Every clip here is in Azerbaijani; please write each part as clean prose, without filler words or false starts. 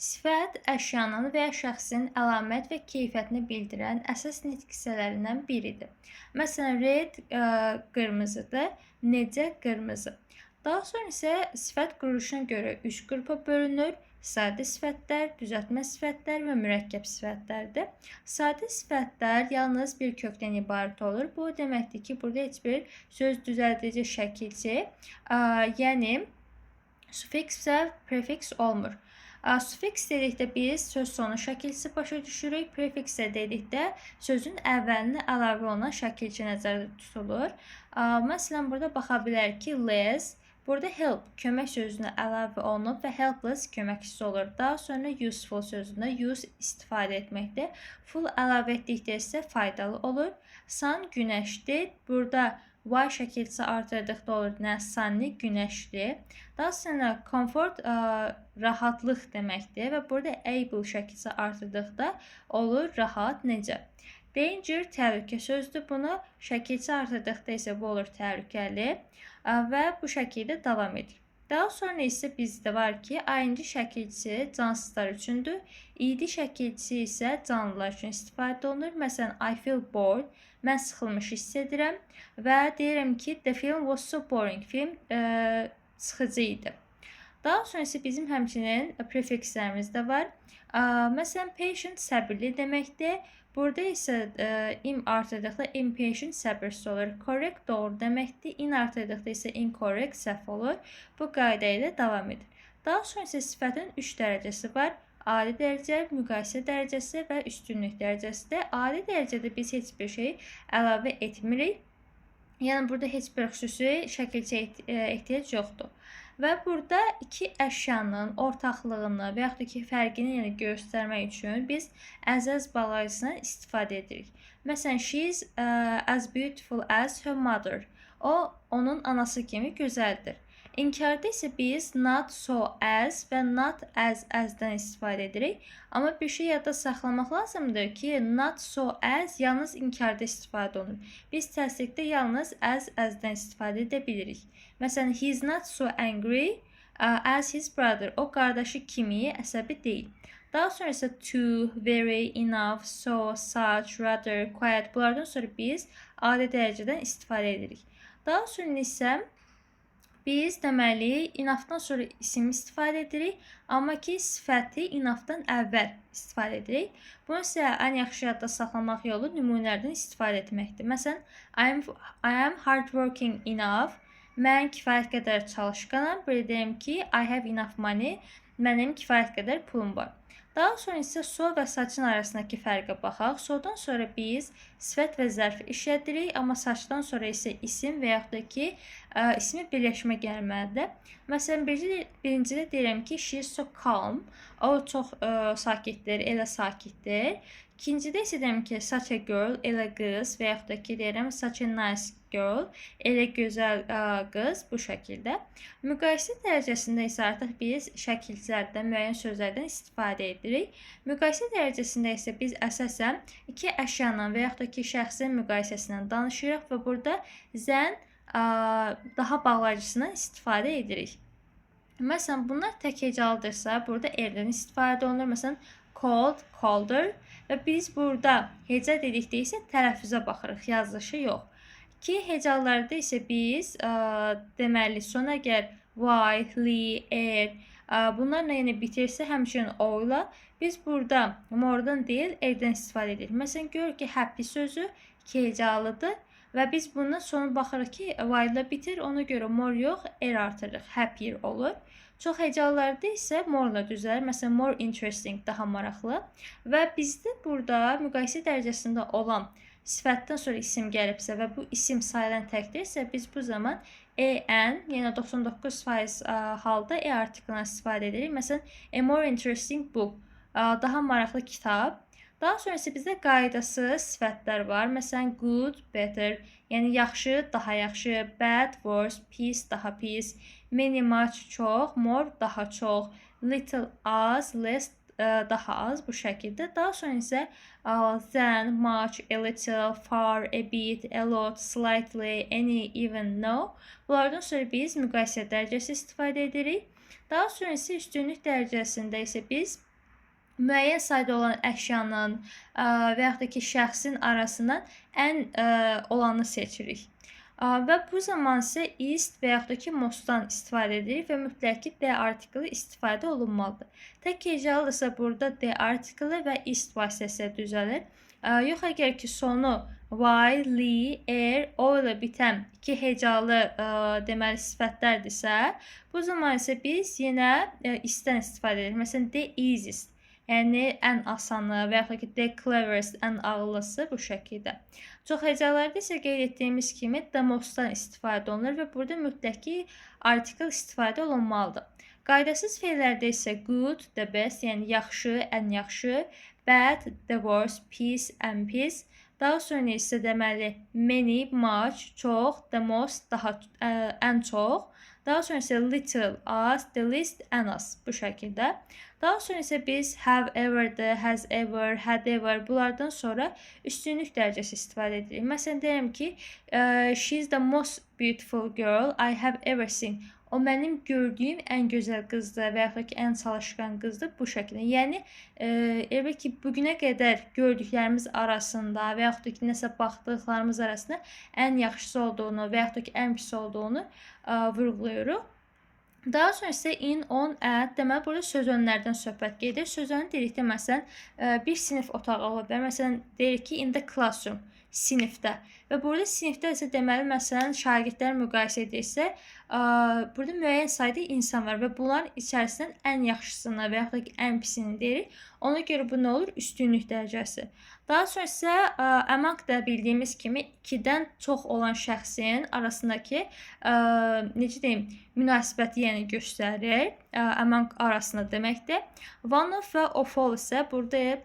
Sifət əşyanın və ya şəxsin əlamət və keyfiyyətini bildirən əsas nitq hissələrindən biridir. Məsələn, red qırmızıdır, necə qırmızı. Daha sonra isə sifət quruluşuna görə 3 qrupa bölünür. Sadə sifətlər, düzəltmə sifətlər və mürəkkəb sifətlərdir. Sadə sifətlər yalnız bir kökdən ibarət olur. Bu deməkdir ki, burada heç bir söz düzəldici şəkilçi, yəni sufiks və prefiks olmur. Sufiks dedikdə biz söz sonu şəkilçisi başa düşürük. Prefiks dedikdə sözün əvvəlinə əlavə olunan şəkilçi nəzərdə tutulur. Məsələn, burada baxa bilər ki, less, burada help kömək sözünə əlavə olunub və helpless köməksiz olur. Daha sonra useful sözündə use istifadə etməkdir. Full əlavə etdikdə isə faydalı olur. Sun günəşdir. Burada y şəkilçisi artırdıqda olur nə? Sunny, günəşli. Daha sonra comfort rahatlıq deməkdir və burada able şəkilçisi artırdıqda olur rahat, necə. Danger təhlükə sözdür. Bunu şəkilçisi artırdıqda isə bu olur təhlükəli və bu şəkildə davam edir. Daha sonra isə bizdə var ki, ing şəkilçisi cansızlar üçündür. id şəkilçisi isə canlılar üçün istifadə olunur. Məsələn, I feel bored. Mən sıxılmış hiss edirəm və deyirəm ki, the film was so boring. Film sıxıcı idi. Daha sonra isə bizim həmçinin prefikslərimiz də var. Məsələn, patient səbirli deməkdir. Burada isə im artırdıqda impatient səbirsiz olur. Correct doğru deməkdir. In artırdıqda isə incorrect səhv olur. Bu qayda ilə davam edir. Daha sonra isə sifətin 3 dərəcəsi var. Ali dərəcə, müqayisə dərəcəsi və üstünlük dərəcəsidir. Ali dərəcədə biz heç bir şey əlavə etmirik. Yəni burada heç bir xüsusi şəkilçiyə ehtiyac yoxdur. Və burada iki əşyanın ortaqlığını və yaxud da ki, fərqini göstərmək üçün biz as bağlayıcısından istifadə edirik. Məsələn, she is as beautiful as her mother. O, onun anası kimi gözəldir. İnkarda isə biz not so as və not as-dən istifadə edirik. Amma bir şey yadda saxlamaq lazımdır ki, not so as yalnız inkarda istifadə olunur. Biz təsdiqdə yalnız as-dən istifadə edə bilirik. Məsələn, he is not so angry as his brother. O, qardaşı kimi əsəbi deyil. Daha sonra isə to, very, enough, so, such, rather, quiet. Bunlardan sonra biz adi dərəcədən istifadə edirik. Daha sonra isə biz deməli enoughdan sonra isim istifadə edirik, amma ki sifəti enoughdan əvvəl istifadə edirik. Bunu isə ən yaxşı yadda saxlamaq yolu nümunələrdən istifadə etməkdir. Məsələn, I am hardworking enough. Mən kifayət qədər çalışqanam. Belə deyim ki, I have enough money. Mənim kifayət qədər pulum var. Daha sonra isə so və saçın arasındakı fərqə baxaq. Sodan sonra biz sifət və zərfi işlədirik, amma saçdan sonra isə isim və yaxud da ki, ismi birləşmə gəlməlidir. Məsələn, birincidə deyirəm ki, she is so calm. O, çox sakitdir, elə sakitdir. İkincidə isə deyirəm ki, such a girl, elə qız və yaxud da ki, deyirəm such a nice girl, elə gözəl qız, bu şəkildə. Müqayisə dərəcəsində isə artıq biz şəkillərdən, müəyyən sözlərdən istifadə edirik. Müqayisə dərəcəsində isə biz əsasən iki əşyanın və yaxud da ki, şəxsin müqayisəsindən danışırıq və burada zən daha bağlayıcısından istifadə edirik. Məsələn, bunlar tək hecalıdırsa, burada erdən istifadə olunur. Məsələn, cold, colder və biz burada heca dedikdə isə tələffüzə baxırıq, yazılışı yox. Ki hecalarda isə biz deməli sona əgər y, li, er bunlarla yenə bitirsə həmçinin o ilə biz burada more'dan deyil erdən istifadə edirik. Məsələn, görürük ki, happy sözü iki hecalıdır və biz bundan sonra baxırıq ki, y ilə bitir, ona görə more yox, er artırırıq, happier olur. Çox hecalarda isə more ilə düzəlir. Məsələn, more interesting, daha maraqlı. Və bizdə burada müqayisə dərəcəsində olan sifətdən sonra isim gəlibsə və bu isim sayılan təkdirsə, biz bu zaman en, yəni 99% halda artiklından istifadə edirik. Məsələn, a more interesting book, daha maraqlı kitab. Daha sonra isə bizdə qaydasız sifətlər var. Məsələn, good, better, yəni yaxşı, daha yaxşı, bad, worse, pis, daha pis, many, much, çox, more, daha çox, little, az, less, daha az, bu şəkildə. Daha sonra isə than, much, a little, far, a bit, a lot, slightly, any, even, no. Bunlardan sonra biz müqayisə dərəcəsi istifadə edirik. Daha sonra isə üstünlük dərəcəsində isə biz müəyyən sayda olan əşyanın və yaxud da ki, şəxsin arasından ən olanı seçirik. Və bu zaman isə ist və yaxud da ki, mostdan istifadə edirik və mütləq ki, the artiklı istifadə olunmalıdır. Tək hecalıdırsa burada the artiklı və ist vasitəsilə düzəlir. Yox, əgər ki, sonu y, li, o ilə bitən iki hecalı deməli sifətlərdirsə, bu zaman isə biz yenə istdən istifadə edirik. Məsələn, the easiest, yəni ən asanı və yaxud da ki, the cleverest, ən ağıllısı bu şəkildə. Çox hecalarda isə qeyd etdiyimiz kimi the mostdan istifadə olunur və burada mütləq ki, artikl istifadə olunmalıdır. Qaydasız feillərdə isə good, the best, yəni yaxşı, ən yaxşı, bad, the worst, pis, ən pis. Daha sonra isə deməli many, much, çox, the most, daha ən çox. Daha sonra isə little, az, the least, ən az bu şəkildə. Daha sonra isə biz have ever-dır, has ever, had ever bunlardan sonra üstünlük dərəcəsi istifadə edirik. Məsələn, deyirəm ki, she is the most beautiful girl I have ever seen. O mənim gördüyüm ən gözəl qızdır və yaxud ki, ən çalışqan qızdır bu şəkildə. Yəni, elə ki, bugünə qədər gördüklərimiz arasında və yaxud da ki, nəsə baxdıqlarımız arasında ən yaxşısı olduğunu və yaxud da ki, ən pis olduğunu vurğulayırıq. Daha sonra isə in, on, at, deməli, burada söz önlərdən söhbət gedir. Söz önü dedikdə, məsələn, bir sinif otağı ola bilər. Məsələn, deyirik ki, in the classroom, sinifdə. Və burada sinifdə isə deməli, məsələn, şagirdlər müqayisə edirsə, burada müəyyən sayda insan var və bunların içərisindən ən yaxşısını və yaxud da ki, ən pisini deyirik. Ona görə bu nə olur? Üstünlük dərəcəsi. Daha sonra isə among da bildiyimiz kimi 2-dən çox olan şəxsin arasındakı necə deyim, münasibəti yəni göstərir. Among arasında deməkdir. One of və of all isə burada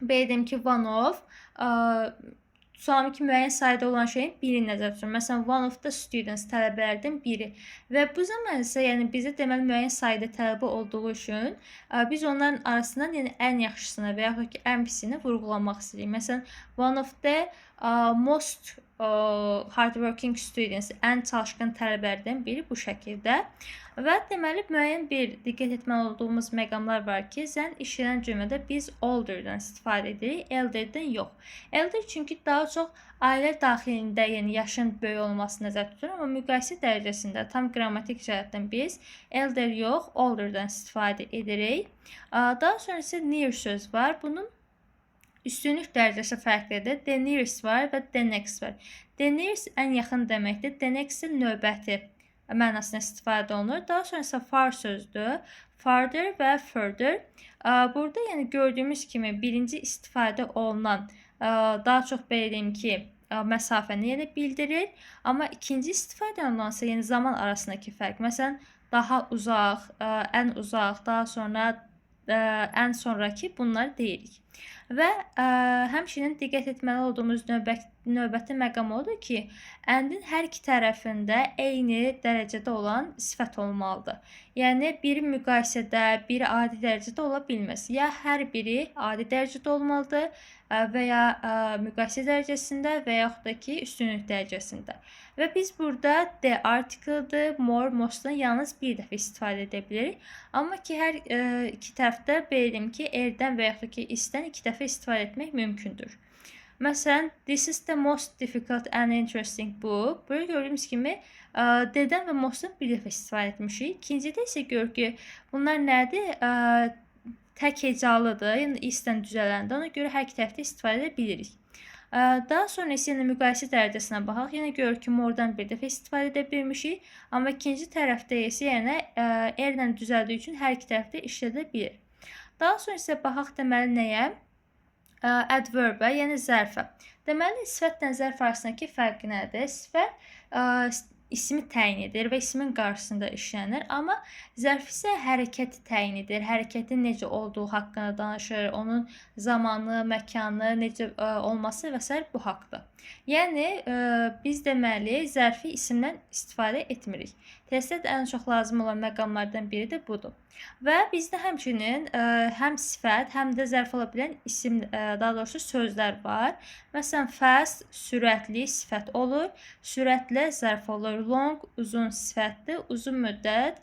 bildim ki, one of tutalım ki, müəyyən sayda olan şeyin birini nəzərdə tutur. Məsələn, one of the students, tələbələrdən biri. Və bu zaman isə yəni bizə deməli müəyyən sayda tələbə olduğu üçün biz onların arasından yəni ən yaxşısını və yaxud ki, ən pisini vurğulamaq istəyirik. Məsələn, one of the most hardworking students, ən çalışqan tələbələrdən biri bu şəkildə. Və deməli müəyyən bir diqqət etməli olduğumuz məqamlar var ki, zən işlənən cümlədə biz older'dan istifadə edirik, elder'dən yox. Elder çünki daha çox ailə daxilində, yəni yaşın böyük olması nəzərdə tutulur, amma müqayisə dərəcəsində tam qrammatik cəhətdən biz elder yox, older'dan istifadə edirik. Daha sonra isə near söz var. Bunun üstünlük dərəcəsi fərqlidir. The nearest var və the next var. The nearest ən yaxın deməkdir. The next növbəti mənasına istifadə olunur. Daha sonra isə far sözdür. Farther və further. Burada yəni gördüyümüz kimi birinci istifadə olunan daha çox belə deyim ki, məsafəni yəni bildirir. Amma ikinci istifadə olunansa yəni zaman arasındakı fərq. Məsələn, daha uzaq, ən uzaq, daha sonra ən sonraki bunları deyirik. Və həmçinin diqqət etməli olduğumuz növbəti məqam odur ki, əndin hər iki tərəfində eyni dərəcədə olan sifət olmalıdır. Yəni, biri müqayisədə, biri adi dərəcədə ola bilməz. Ya hər biri adi dərəcədə olmalıdır və ya müqayisə dərəcəsində və yaxud da ki, üstünlük dərəcəsində. Və biz burada the article'dır, more, mostdan yalnız bir dəfə istifadə edə bilirik. Amma ki, hər iki tərəfdə bildim ki, erdən və yaxud da ki, istdən iki dəfə istifadə etmək mümkündür. Məsələn, this is the most difficult and interesting book. Burada gördüyümüz kimi, the-dən və mostdan bir dəfə istifadə etmişik. İkincidə isə gör ki, bunlar nədir? Tək hecalıdır, yəni istdən düzələndə. Ona görə hər iki tərəfdə istifadə edə bilirik. Daha sonra isə yəni müqayisə dərəcəsinə baxaq. Yenə görür ki, more'dan bir dəfə istifadə edə bilmişik. Amma ikinci tərəfdə isə yəni erlə düzəldiyi üçün hər iki tərəfdə işlədə bilir. Daha sonra isə baxaq deməli nəyə? Adverb-ə, yəni zərfə. Deməli, sifətlə zərf arasındakı fərqi nədir? Sifət ismi təyin edir və ismin qarşısında işlənir. Amma zərf isə hərəkəti təyin edir. Hərəkətin necə olduğu haqqında danışır. Onun zamanı, məkanı, necə olması və s. bu haqda. Yəni, biz deməli, zərfi isimdən istifadə etmirik. Testdə də ən çox lazım olan məqamlardan biri də budur. Və bizdə həmçinin həm sifət, həm də zərf ola bilən isim, daha doğrusu sözlər var. Məsələn, fast sürətli sifət olur, sürətlə zərf olur. Long uzun sifətdir, uzun müddət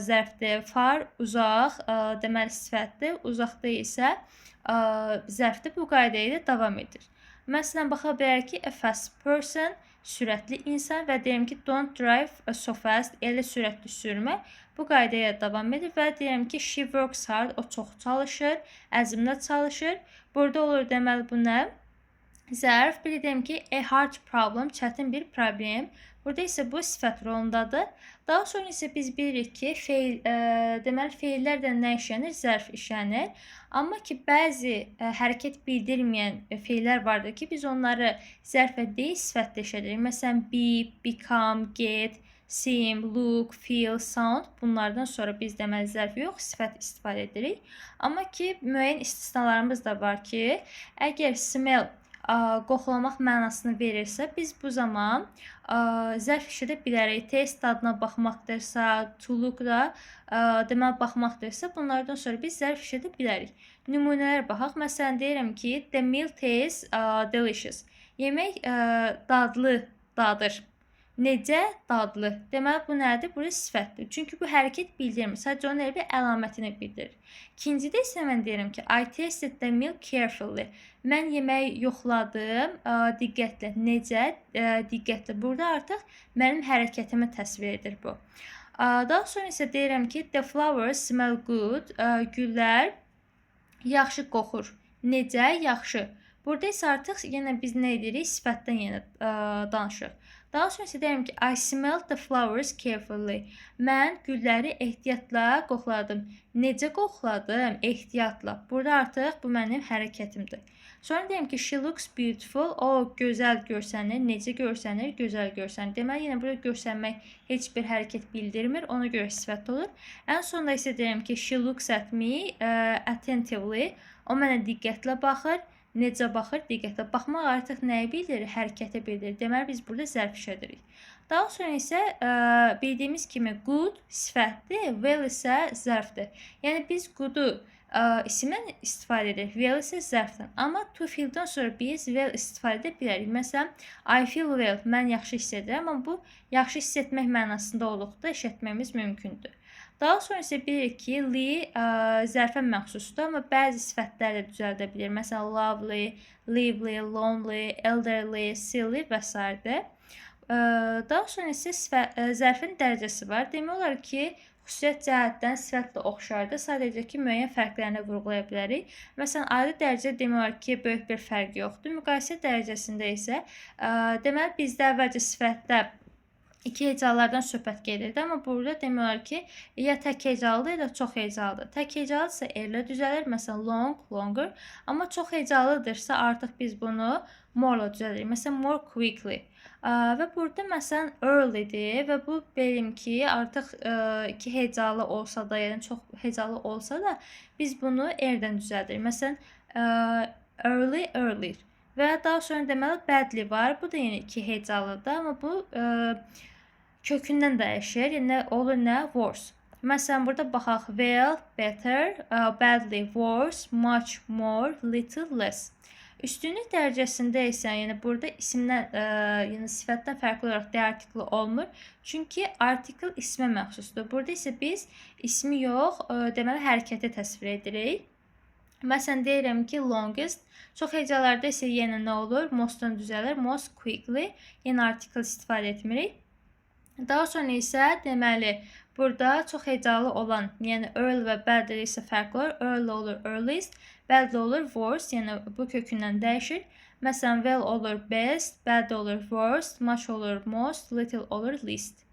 zərfdir. Far uzaq, deməli sifətdir, uzaqda isə zərfdir. Bu qayda ilə davam edir. Məsələn, baxa bilərik ki, a fast person sürətli insan və deyirəm ki, don't drive so fast, elə sürətli sürmə. Bu qaydaya davam edir və deyirəm ki, she works hard, o çox çalışır, əzmlə çalışır. Burada olur deməli bu nə? Zərf. Bir deyim ki, a hard problem, çətin bir problem. Burada isə bu sifət rolundadır. Daha sonra isə biz bilirik ki, deməli feillər də nə işlənir? Zərf işlənir. Amma ki, bəzi hərəkət bildirməyən feillər vardır ki, biz onları zərfə deyil, sifətlə işlədirik. Məsələn, be, become, get, seem, look, feel, sound. Bunlardan sonra biz deməli zərf yox, sifət istifadə edirik. Amma ki, müəyyən istisnalarımız da var ki, əgər smell qoxulamaq mənasını verirsə, biz bu zaman zərf işlədə bilərik. Taste dadına baxmaqdırsa, to look da deməli baxmaqdırsa, bunlardan sonra biz zərf işlədə bilərik. Nümunələr baxaq. Məsələn, deyirəm ki, the meal tastes delicious. Yemək dadlı dadır. Necə? Dadlı. Deməli, bu nədir? Bu sifətdir. Çünki bu hərəkət bildirmir. Sadəcə onun elə bir əlamətini bildirir. İkincidə isə mən deyirəm ki, I tasted the meal carefully. Mən yeməyi yoxladım diqqətlə. Necə? Diqqətlə. Burada artıq mənim hərəkətimi təsvir edir bu. Daha sonra isə deyirəm ki, the flowers smell good. Güllər yaxşı qoxur. Necə? Yaxşı. Burada isə artıq yenə biz nə edirik? Sifətdən yenə danışırıq. Daha sonra isə deyirəm ki, I smelled the flowers carefully. Mən gülləri ehtiyatla qoxladım. Necə qoxladım? Ehtiyatla. Burada artıq bu mənim hərəkətimdir. Sonra deyirəm ki, she looks beautiful. O, gözəl görsənir. Necə görsənir? Gözəl görsənir. Deməli, yenə burada görsənmək heç bir hərəkət bildirmir. Ona görə sifət olur. Ən sonunda isə deyirəm ki, she looks at me attentively. O mənə diqqətlə baxır. Necə baxır? Diqqətlə. Baxmaq artıq nəyi bildirir? Hərəkəti bildirir. Deməli, biz burada zərf işlədirik. Daha sonra isə bildiyimiz kimi good sifətdir, well isə zərfdir. Yəni, biz good'u isimdən istifadə edirik, well isə zərfdən. Amma to feel-dən sonra biz well istifadə edə bilərik. Məsələn, I feel well, mən yaxşı hiss edirəm, amma bu yaxşı hiss etmək mənasında olduqda işlətməyimiz mümkündür. Daha sonra isə bilirik ki, zərfə məxsusdur, amma bəzi sifətlər də düzəldə bilir. Məsələn, lovely, lively, lonely, elderly, silly və s. Daha sonra isə zərfin dərəcəsi var. Demək olar ki, xüsusiyyət cəhətdən sifətlə oxşardır. Sadəcə ki, müəyyən fərqlərini vurğulaya bilərik. Məsələn, ali dərəcə demək olar ki, böyük bir fərq yoxdur. Müqayisə dərəcəsində isə deməli, bizdə əvvəlcə sifətdə İki hecalardan söhbət gedirdi, amma burada demək olar ki, ya tək hecalıdır, ya da çox hecalıdır. Tək hecalıdırsa R-lə düzəlir, məsələn, long, longer, amma çox hecalıdırsa artıq biz bunu more-la düzəlirik. Məsələn, more quickly. Və burada məsələn early-dir və bu belim ki, artıq iki hecalı olsa da, yəni çox hecalı olsa da biz bunu R-dən düzəldirik. Məsələn, early, earlier. Və daha sonra deməli badly var. Bu da yenə iki hecalıdır, amma bu kökündən dəyişir. Yəni olur nə? Worse. Məsələn, burada baxaq. Well, better, badly, worse, much more, little, less. Üstünlük dərəcəsində isə, yəni burada isimdən, yəni sifətdən fərqli olaraq D artikli olmur. Çünki artikl ismə məxsusdur. Burada isə biz ismi yox, deməli hərəkəti təsvir edirik. Məsələn, deyirəm ki, longest. Çox hecalarda isə yenə nə olur? Mostdan düzəlir. Most quickly. Yəni artikl istifadə etmirik. Daha sonra isə deməli burada çox hecalı olan, yəni early və badly isə fərqli olur. Early olur earliest, badly olur worst, yəni bu kökündən dəyişir. Məsələn, well olur best, badly olur worst, much olur most, little olur least.